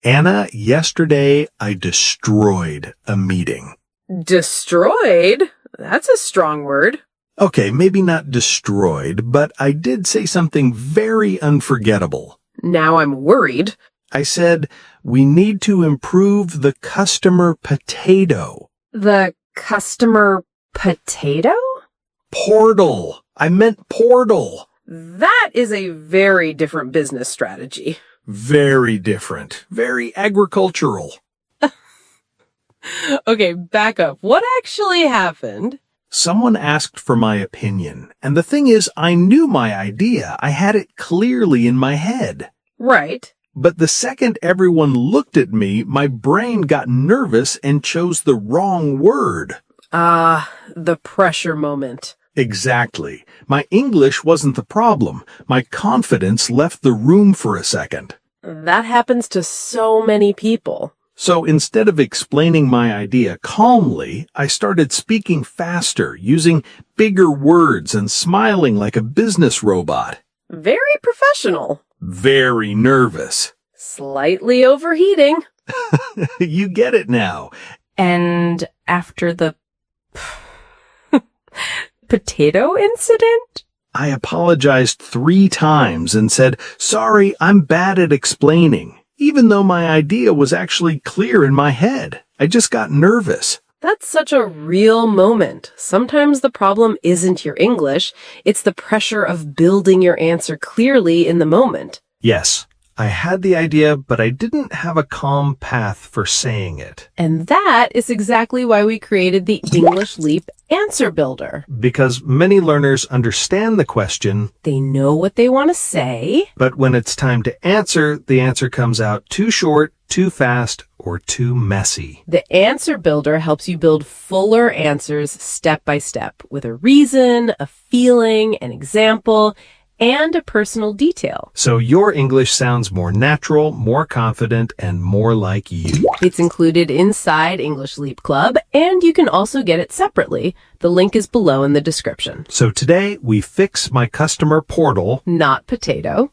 Anna, yesterday I destroyed a meeting. Destroyed? That's a strong word. Okay, maybe not destroyed, but I did say something very unforgettable. Now I'm worried. I said, we need to improve the customer potato. The customer potato? Portal. I meant portal. That is a very different business strategy. Very different. Very agricultural. Okay, back up. What actually happened? Someone asked for my opinion, and the thing is, I knew my idea. I had it clearly in my head. Right. But the second everyone looked at me, my brain got nervous and chose the wrong word. The pressure moment. Exactly. My English wasn't the problem. My confidence left the room for a second. That happens to so many people. So instead of explaining my idea calmly, I started speaking faster, using bigger words and smiling like a business robot. Very professional. Very nervous. Slightly overheating. You get it now. And after the potato incident? I apologized 3 times and said, sorry, I'm bad at explaining, even though my idea was actually clear in my head. I just got nervous. That's such a real moment. Sometimes the problem isn't your English, it's the pressure of building your answer clearly in the moment. Yes, I had the idea, but I didn't have a calm path for saying it. And that is exactly why we created the English Leap Answer Builder. Because many learners understand the question, They know what they want to say, but when it's time to answer, the answer comes out too short, too fast, or too messy. The Answer Builder helps you build fuller answers step by step with a reason, a feeling, an example, and a personal detail. So your English sounds more natural, more confident, and more like you. It's included inside English Leap Club, and you can also get it separately. The link is below in the description. So today we fix my customer portal, Not potato.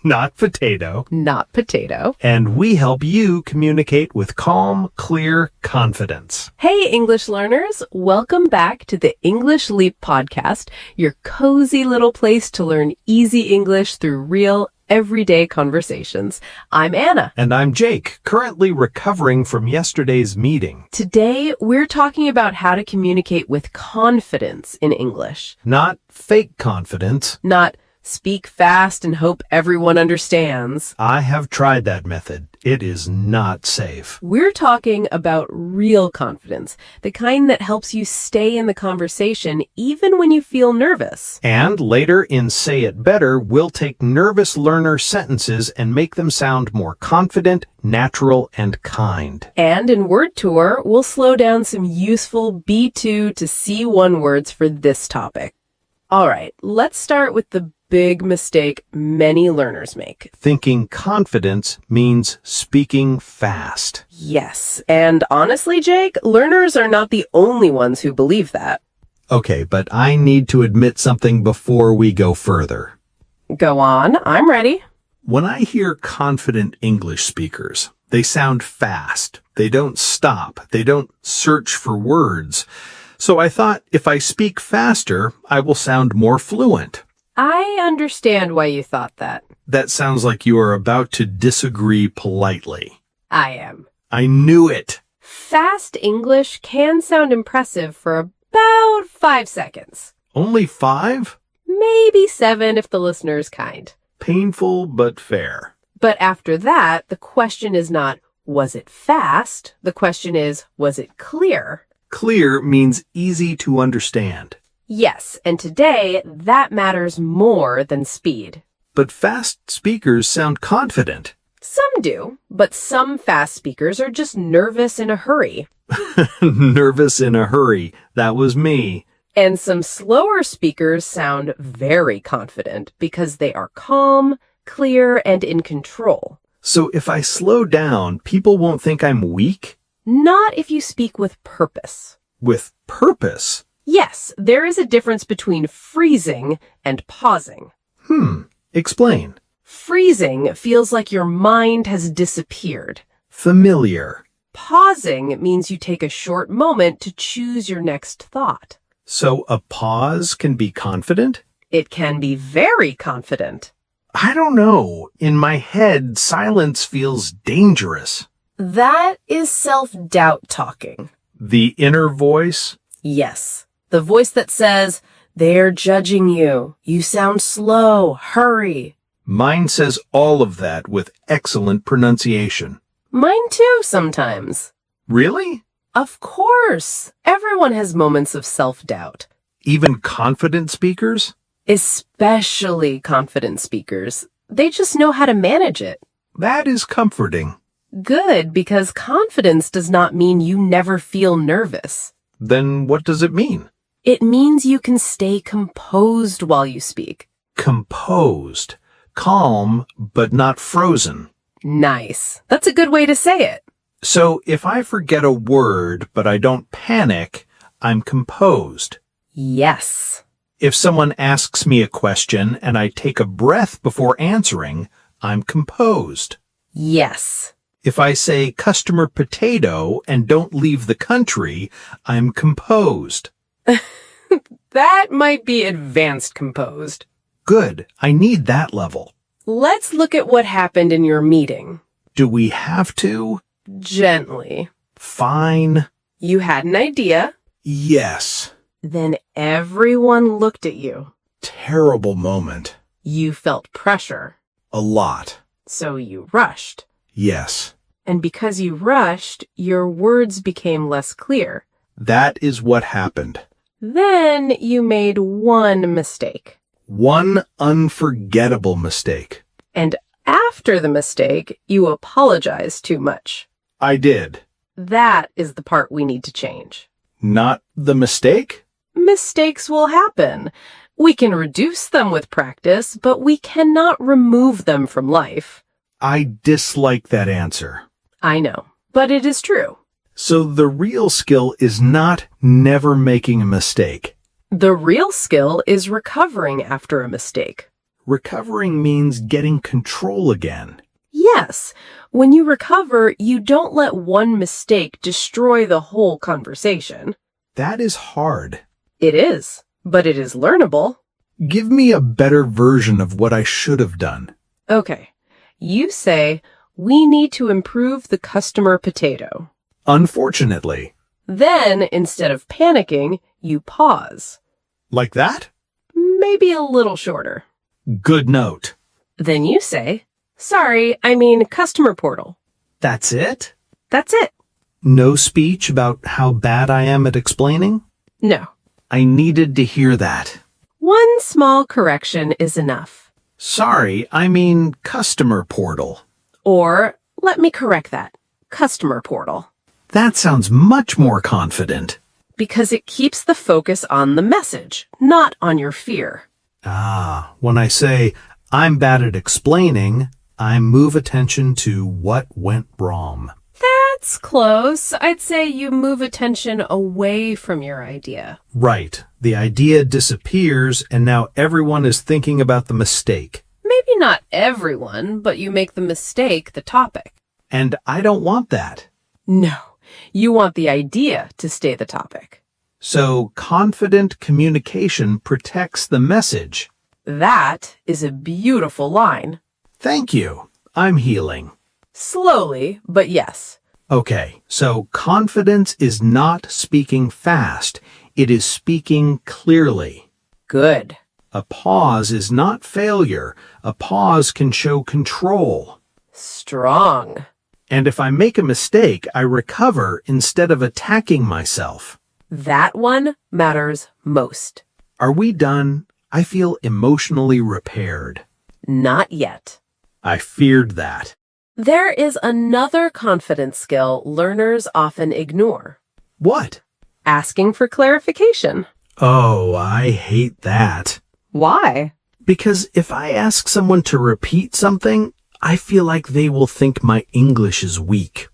not potato, Not potato. and we help you communicate with calm, clear confidence. Hey, English learners. Welcome back to the English Leap podcast, your cozy little place to learn easy English through real, everyday conversations. I'm Anna. And I'm Jake, currently recovering from yesterday's meeting. Today, we're talking about how to communicate with confidence in English. Not fake confidence. Not speak fast and hope everyone understands. I have tried that method. It is not safe. We're talking about real confidence, the kind that helps you stay in the conversation even when you feel nervous. And later in Say It Better, we'll take nervous learner sentences and make them sound more confident, natural, and kind. And in Word Tour, we'll slow down some useful B2 to C1 words for this topic. All right, let's start with the big mistake many learners make. Thinking confidence means speaking fast. Yes, and honestly, Jake, learners are not the only ones who believe that. Okay, but I need to admit something before we go further. Go on, I'm ready. When I hear confident English speakers, they sound fast. They don't stop. They don't search for words. So I thought if I speak faster, I will sound more fluent. I understand why you thought that. That sounds like you are about to disagree politely. I am. I knew it. Fast English can sound impressive for about 5 seconds. Only 5? Maybe 7 if the listener is kind. Painful but fair. But after that, the question is not, was it fast? The question is, was it clear? Clear means easy to understand. Yes, and today, that matters more than speed. But fast speakers sound confident. Some do, but some fast speakers are just nervous in a hurry. Nervous in a hurry. That was me. And some slower speakers sound very confident because they are calm, clear, and in control. So if I slow down, people won't think I'm weak? Not if you speak with purpose. With purpose? Yes, there is a difference between freezing and pausing. Explain. Freezing feels like your mind has disappeared. Familiar. Pausing means you take a short moment to choose your next thought. So a pause can be confident? It can be very confident. I don't know. In my head, silence feels dangerous. That is self-doubt talking. The inner voice? Yes, the voice that says, they're judging you. You sound slow. Hurry. Mine says all of that with excellent pronunciation. Mine too, sometimes. Really? Of course. Everyone has moments of self-doubt. Even confident speakers? Especially confident speakers. They just know how to manage it. That is comforting. Good, because confidence does not mean you never feel nervous. Then what does it mean? It means you can stay composed while you speak. Composed. Calm, but not frozen. Nice. That's a good way to say it. So if I forget a word, but I don't panic, I'm composed. Yes. If someone asks me a question and I take a breath before answering, I'm composed. Yes. If I say customer potato and don't leave the country, I'm composed. That might be advanced composed. Good. I need that level. Let's look at what happened in your meeting. Do we have to? Gently. Fine. You had an idea. Yes. Then everyone looked at you. Terrible moment. You felt pressure. A lot. So you rushed. Yes. And because you rushed, your words became less clear. That is what happened. Then you made one mistake. One unforgettable mistake. And after the mistake, you apologized too much. I did. That is the part we need to change. Not the mistake? Mistakes will happen. We can reduce them with practice, but we cannot remove them from life. I dislike that answer. I know, but it is true. So the real skill is not never making a mistake. The real skill is recovering after a mistake. Recovering means getting control again. Yes, when you recover, you don't let one mistake destroy the whole conversation. That is hard. It is, but it is learnable. Give me a better version of what I should have done. Okay, you say, we need to improve the customer potato. Unfortunately. Then, instead of panicking, you pause. Like that? Maybe a little shorter. Good note. Then you say, sorry, I mean customer portal. That's it? That's it. No speech about how bad I am at explaining? No. I needed to hear that. One small correction is enough. Sorry, I mean customer portal. Or, let me correct that, customer portal. That sounds much more confident. Because it keeps the focus on the message, not on your fear. Ah, when I say I'm bad at explaining, I move attention to what went wrong. That's close. I'd say you move attention away from your idea. Right. The idea disappears and now everyone is thinking about the mistake. Maybe not everyone, but you make the mistake the topic. And I don't want that. No, you want the idea to stay the topic. So confident communication protects the message. That is a beautiful line. Thank you. I'm healing. Slowly, but yes. Okay, so confidence is not speaking fast. It is speaking clearly. Good. A pause is not failure. A pause can show control. Strong. And if I make a mistake, I recover instead of attacking myself. That one matters most. Are we done? I feel emotionally repaired. Not yet. I feared that. There is another confidence skill learners often ignore. What? Asking for clarification. Oh, I hate that. Why? Because if I ask someone to repeat something, I feel like they will think my English is weak.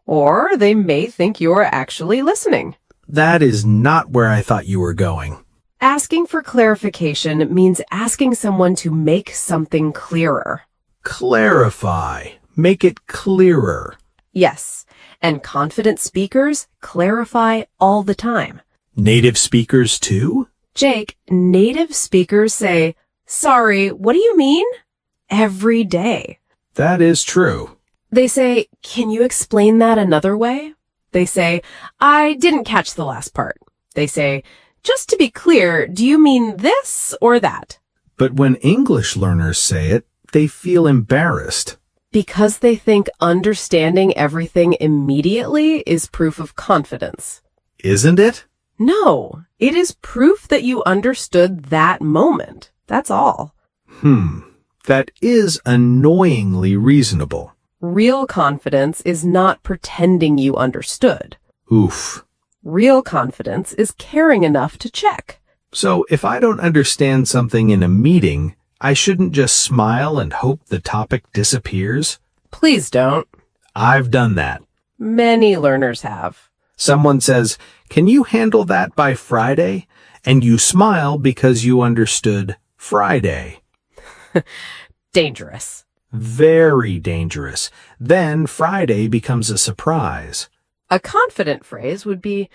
Or they may think you're actually listening. That is not where I thought you were going. Asking for clarification means asking someone to make something clearer. Clarify. Make it clearer. Yes, and confident speakers clarify all the time. Native speakers too? Jake, native speakers say, "Sorry, what do you mean?" every day. That is true. They say, "Can you explain that another way?" They say, "I didn't catch the last part." They say, "Just to be clear, do you mean this or that?" But when English learners say it, they feel embarrassed. Because they think understanding everything immediately is proof of confidence. Isn't it? No, it is proof that you understood that moment. That's all. That is annoyingly reasonable. Real confidence is not pretending you understood. Oof. Real confidence is caring enough to check. So if I don't understand something in a meeting, I shouldn't just smile and hope the topic disappears? Please don't. I've done that. Many learners have. Someone says, "Can you handle that by Friday?" And you smile because you understood Friday. Dangerous. Very dangerous. Then Friday becomes a surprise. A confident phrase would be,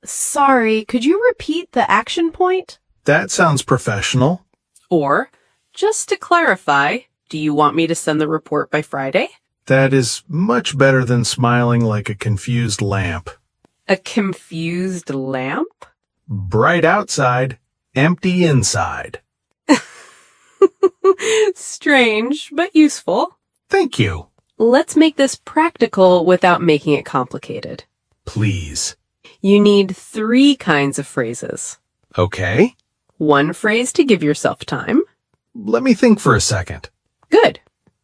"Sorry, could you repeat the action point?" That sounds professional. Or, "Just to clarify, do you want me to send the report by Friday?" That is much better than smiling like a confused lamp. A confused lamp? Bright outside, empty inside. Strange, but useful. Thank you. Let's make this practical without making it complicated. Please. You need 3 kinds of phrases. Okay. 1 phrase to give yourself time. Let me think for a second. Good.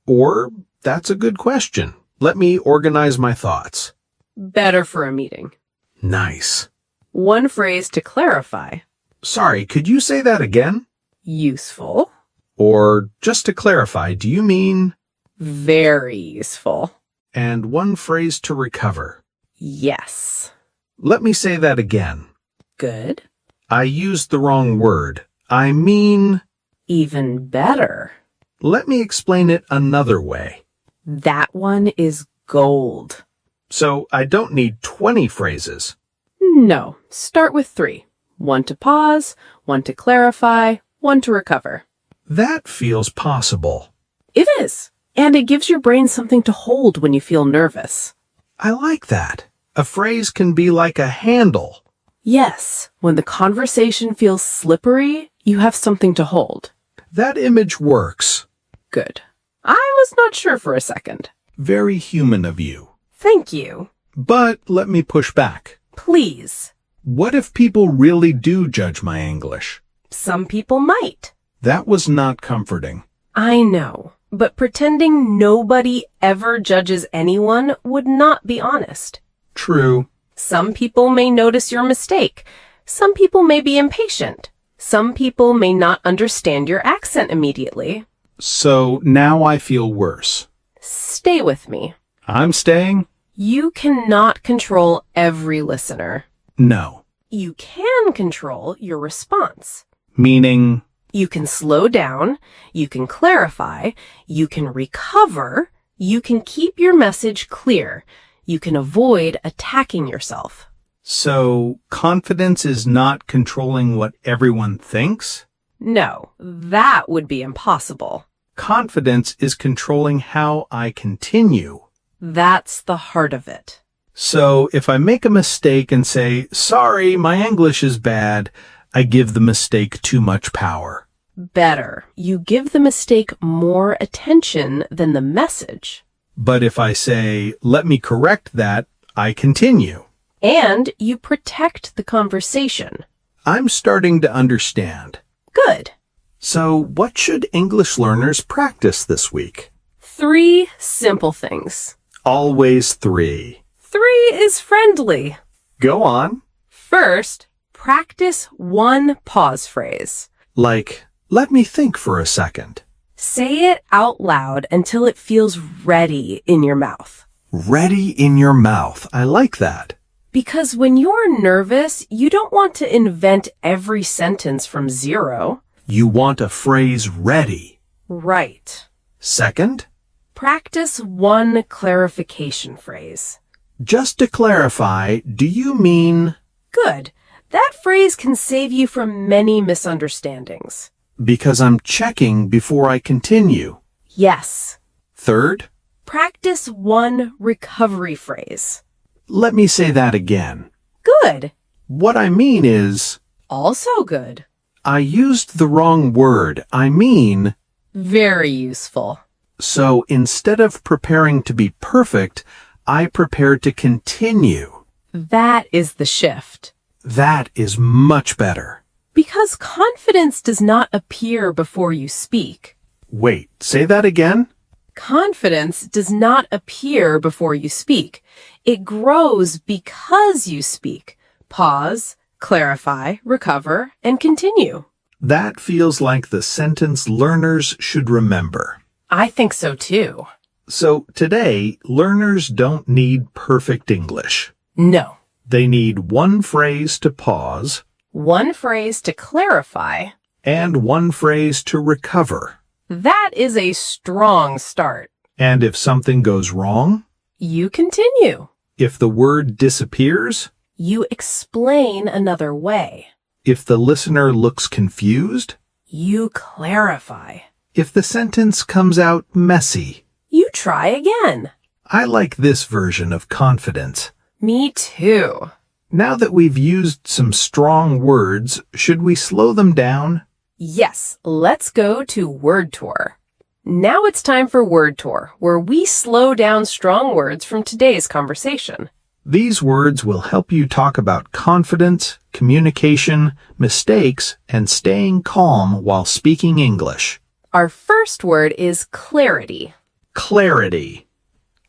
Or, that's a good question. Let me organize my thoughts. Better for a meeting. Nice. 1 phrase to clarify. Sorry, could you say that again? Useful. Or, just to clarify, do you mean? Very useful. And 1 phrase to recover. Yes. Let me say that again. Good. I used the wrong word. I mean... Even better. Let me explain it another way. That one is gold. So I don't need 20 phrases. No, start with 3. 1 to pause, 1 to clarify, 1 to recover. That feels possible. It is. And it gives your brain something to hold when you feel nervous. I like that. A phrase can be like a handle. Yes, when the conversation feels slippery, you have something to hold. That image works. Good. I was not sure for a second. Very human of you. Thank you. But let me push back. Please. What if people really do judge my English? Some people might. That was not comforting. I know, but pretending nobody ever judges anyone would not be honest. True. Some people may notice your mistake. Some people may be impatient. Some people may not understand your accent immediately. So now I feel worse. Stay with me. I'm staying? You cannot control every listener. No. You can control your response. Meaning? You can slow down, you can clarify, you can recover, you can keep your message clear, you can avoid attacking yourself. So confidence is not controlling what everyone thinks? No, that would be impossible. Confidence is controlling how I continue. That's the heart of it. So if I make a mistake and say, "Sorry, my English is bad," I give the mistake too much power. Better, you give the mistake more attention than the message. But if I say, "Let me correct that," I continue. And you protect the conversation. I'm starting to understand. Good. So what should English learners practice this week? 3 simple things. Always 3. 3 is friendly. Go on. First, practice 1 pause phrase. Like, let me think for a second. Say it out loud until it feels ready in your mouth. Ready in your mouth. I like that. Because when you're nervous, you don't want to invent every sentence from zero. You want a phrase ready. Right. Second, Practice one clarification phrase. just to clarify, do you mean Good. That phrase can save you from many misunderstandings. because I'm checking before I continue? Yes. Third, Practice one recovery phrase. let me say that again. Good. What I mean is, Also good. I used the wrong word. I mean, Very useful. so instead of preparing to be perfect, I prepared to continue. That is the shift. That is much better. Because confidence does not appear before you speak. Wait, say that again? Confidence does not appear before you speak. It grows because you speak. Pause, clarify, recover, and continue. That feels like the sentence learners should remember. I think so too. So today, learners don't need perfect English. No. They need one phrase to pause One phrase to clarify. and one phrase to recover. That is a strong start. And if something goes wrong, You continue. if the word disappears, You explain another way. if the listener looks confused, You clarify. if the sentence comes out messy. You try again. I like this version of confidence. Me too. Now that we've used some strong words, should we slow them down? Yes, let's go to Word Tour. Now it's time for Word Tour, where we slow down strong words from today's conversation. These words will help you talk about confidence, communication, mistakes, and staying calm while speaking English. Our first word is clarity. Clarity.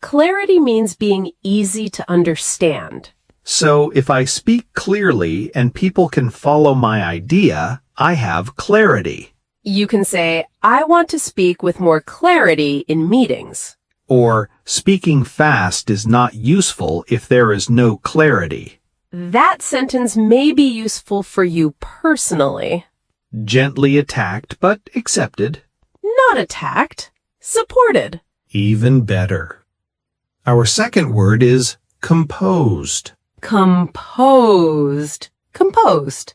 Clarity means being easy to understand. So if I speak clearly and people can follow my idea, I have clarity. You can say, I want to speak with more clarity in meetings. Or speaking fast is not useful if there is no clarity. That sentence may be useful for you personally. Gently attacked but accepted. Not attacked, supported. Even better. Our second word is composed. Composed. Composed.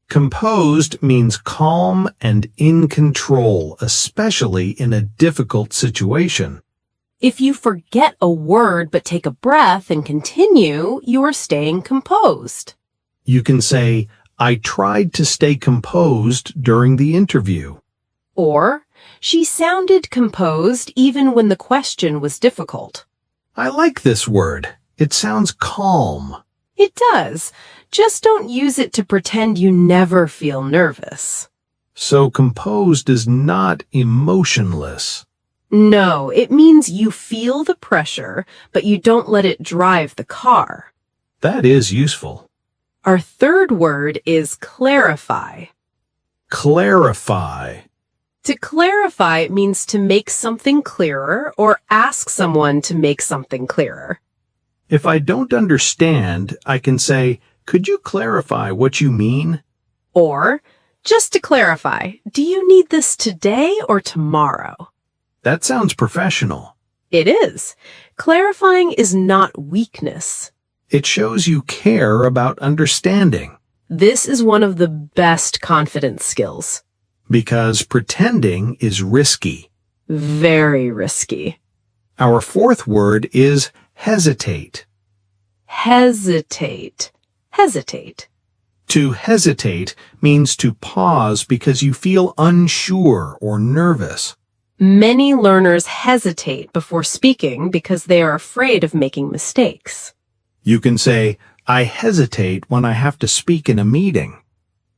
Composed means calm and in control, especially in a difficult situation. If you forget a word but take a breath and continue, you are staying composed. You can say, I tried to stay composed during the interview. Or, she sounded composed even when the question was difficult. I like this word. It sounds calm. It does. Just don't use it to pretend you never feel nervous. So composed is not emotionless. No, it means you feel the pressure, but you don't let it drive the car. That is useful. Our third word is clarify. Clarify. To clarify means to make something clearer or ask someone to make something clearer. If I don't understand, I can say, could you clarify what you mean? Or, just to clarify, do you need this today or tomorrow? That sounds professional. It is. Clarifying is not weakness. It shows you care about understanding. This is one of the best confidence skills. Because pretending is risky. Very risky. Our fourth word is hesitate. Hesitate. Hesitate. To hesitate means to pause because you feel unsure or nervous. Many learners hesitate before speaking because they are afraid of making mistakes. You can say, I hesitate when I have to speak in a meeting.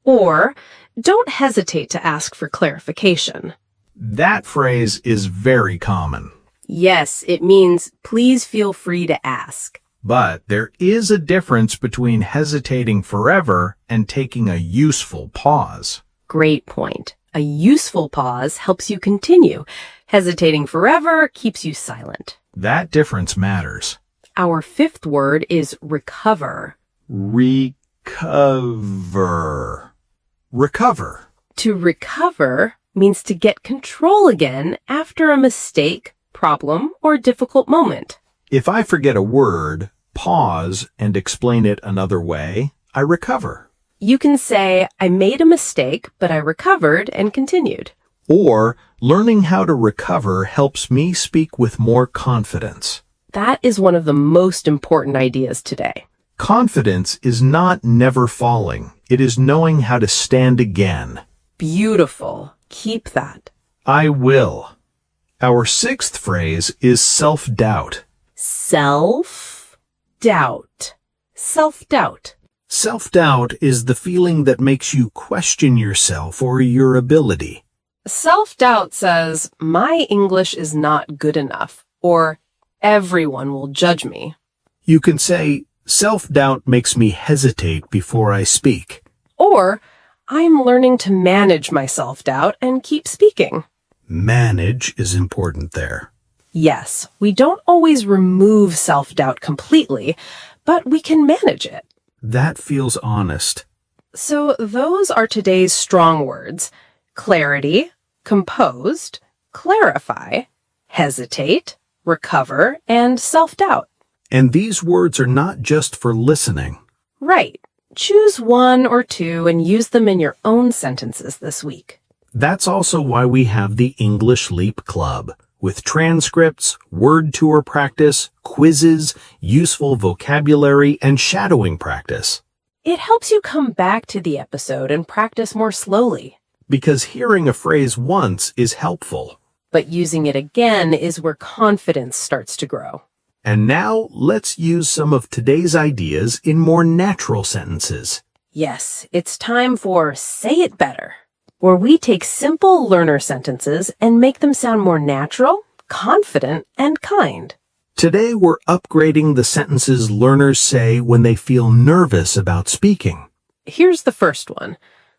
Or, don't hesitate to ask for clarification. That phrase is very common. Yes, it means please feel free to ask. But there is a difference between hesitating forever and taking a useful pause. Great point. A useful pause helps you continue. Hesitating forever keeps you silent. That difference matters. Our fifth word is recover. Recover. Recover. To recover means to get control again after a mistake, problem, or difficult moment. If I forget a word, pause and explain it another way, I recover. You can say, I made a mistake, but I recovered and continued. Or, learning how to recover helps me speak with more confidence. That is one of the most important ideas today. Confidence is not never falling. It is knowing how to stand again. Beautiful. Keep that. I will. Our sixth phrase is self-doubt. Self-doubt. Self-doubt. Self-doubt is the feeling that makes you question yourself or your ability. Self-doubt says, my English is not good enough, or everyone will judge me. You can say, self-doubt makes me hesitate before I speak. Or, I'm learning to manage my self-doubt and keep speaking. Manage is important there. Yes, we don't always remove self-doubt completely, but we can manage it. That feels honest. So those are today's strong words: clarity, composed, clarify, hesitate, recover, and self-doubt. And these words are not just for listening. Right. Choose one or two and use them in your own sentences this week. That's also why we have the English Leap Club, with transcripts, word tour practice, quizzes, useful vocabulary, and shadowing practice. It helps you come back to the episode and practice more slowly. Because hearing a phrase once is helpful. But using it again is where confidence starts to grow. And now let's use some of today's ideas in more natural sentences. Yes, it's time for Say It Better, where we take simple learner sentences and make them sound more natural, confident, and kind. Today we're upgrading the sentences learners say when they feel nervous about speaking. Here's the first one.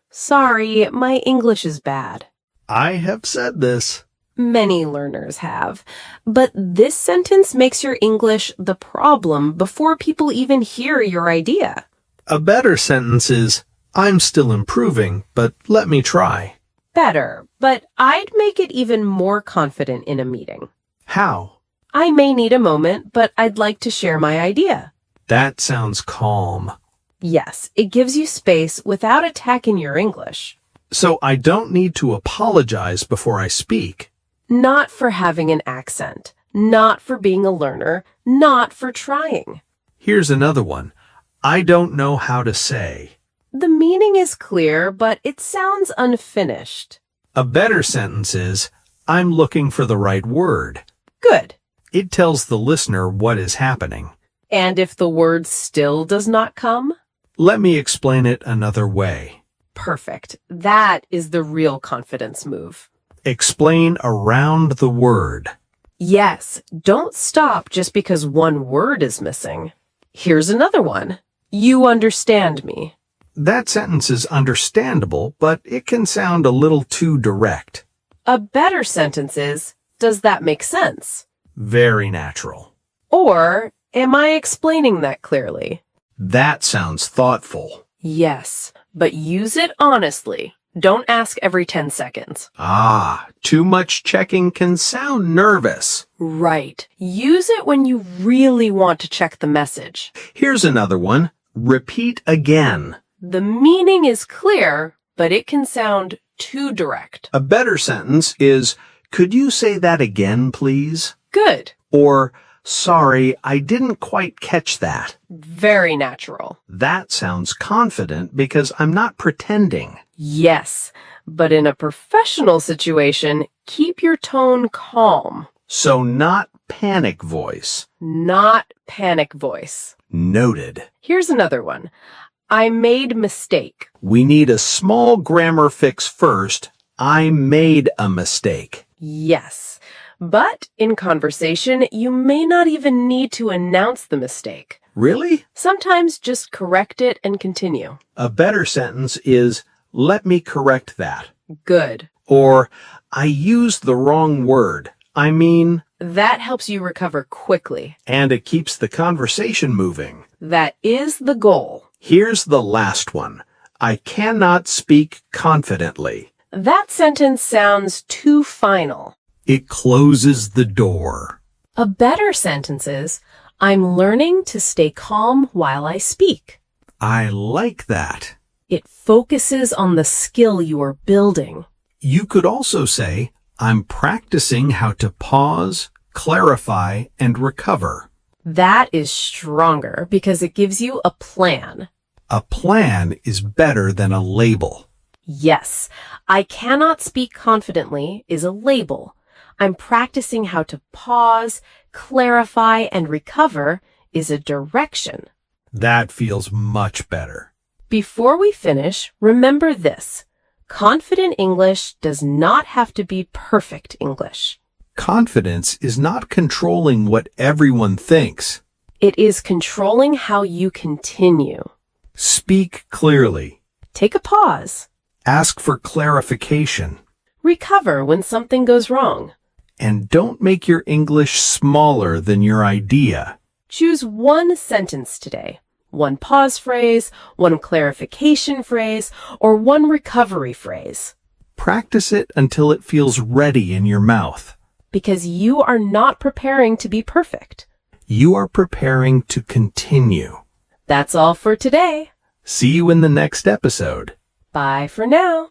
Sorry, my English is bad. I have said this. Many learners have. But this sentence makes your English the problem before people even hear your idea. A better sentence is, I'm still improving, but let me try. Better, but I'd make it even more confident in a meeting. How? I may need a moment, but I'd like to share my idea. That sounds calm. Yes, it gives you space without attacking your English. So I don't need to apologize before I speak. Not for having an accent, not for being a learner, not for trying. Here's another one. I don't know how to say. The meaning is clear, but it sounds unfinished. A better sentence is, I'm looking for the right word. Good. It tells the listener what is happening. And if the word still does not come? Let me explain it another way. Perfect. That is the real confidence move. Explain around the word. Yes, don't stop just because one word is missing. Here's another one. You understand me. That sentence is understandable, but it can sound a little too direct. A better sentence is, does that make sense? Very natural. Or, am I explaining that clearly? That sounds thoughtful. Yes, but use it honestly. Don't ask every 10 seconds. Too much checking can sound nervous. Right. Use it when you really want to check the message. Here's another one. Repeat again. The meaning is clear, but it can sound too direct. A better sentence is, could you say that again, please? Good. Or, sorry, I didn't quite catch that. Very natural. That sounds confident because I'm not pretending. Yes, but in a professional situation, keep your tone calm. So not panic voice. Not panic voice. Noted. Here's another one. I made mistake. We need a small grammar fix first. I made a mistake. Yes, but in conversation, you may not even need to announce the mistake. Really? Sometimes just correct it and continue. A better sentence is, let me correct that. Good. Or, I used the wrong word. I mean, That helps you recover quickly. and it keeps the conversation moving. That is the goal. Here's the last one. I cannot speak confidently. That sentence sounds too final. It closes the door. A better sentence is, I'm learning to stay calm while I speak. I like that. It focuses on the skill you are building. You could also say, I'm practicing how to pause, clarify, and recover. That is stronger because it gives you a plan. A plan is better than a label. Yes, I cannot speak confidently is a label. I'm practicing how to pause, clarify, and recover is a direction. That feels much better. Before we finish, remember this. Confident English does not have to be perfect English. Confidence is not controlling what everyone thinks. It is controlling how you continue. Speak clearly. Take a pause. Ask for clarification. Recover when something goes wrong. And don't make your English smaller than your idea. Choose one sentence today. One pause phrase, one clarification phrase, or one recovery phrase. Practice it until it feels ready in your mouth. Because you are not preparing to be perfect. You are preparing to continue. That's all for today. See you in the next episode. Bye for now.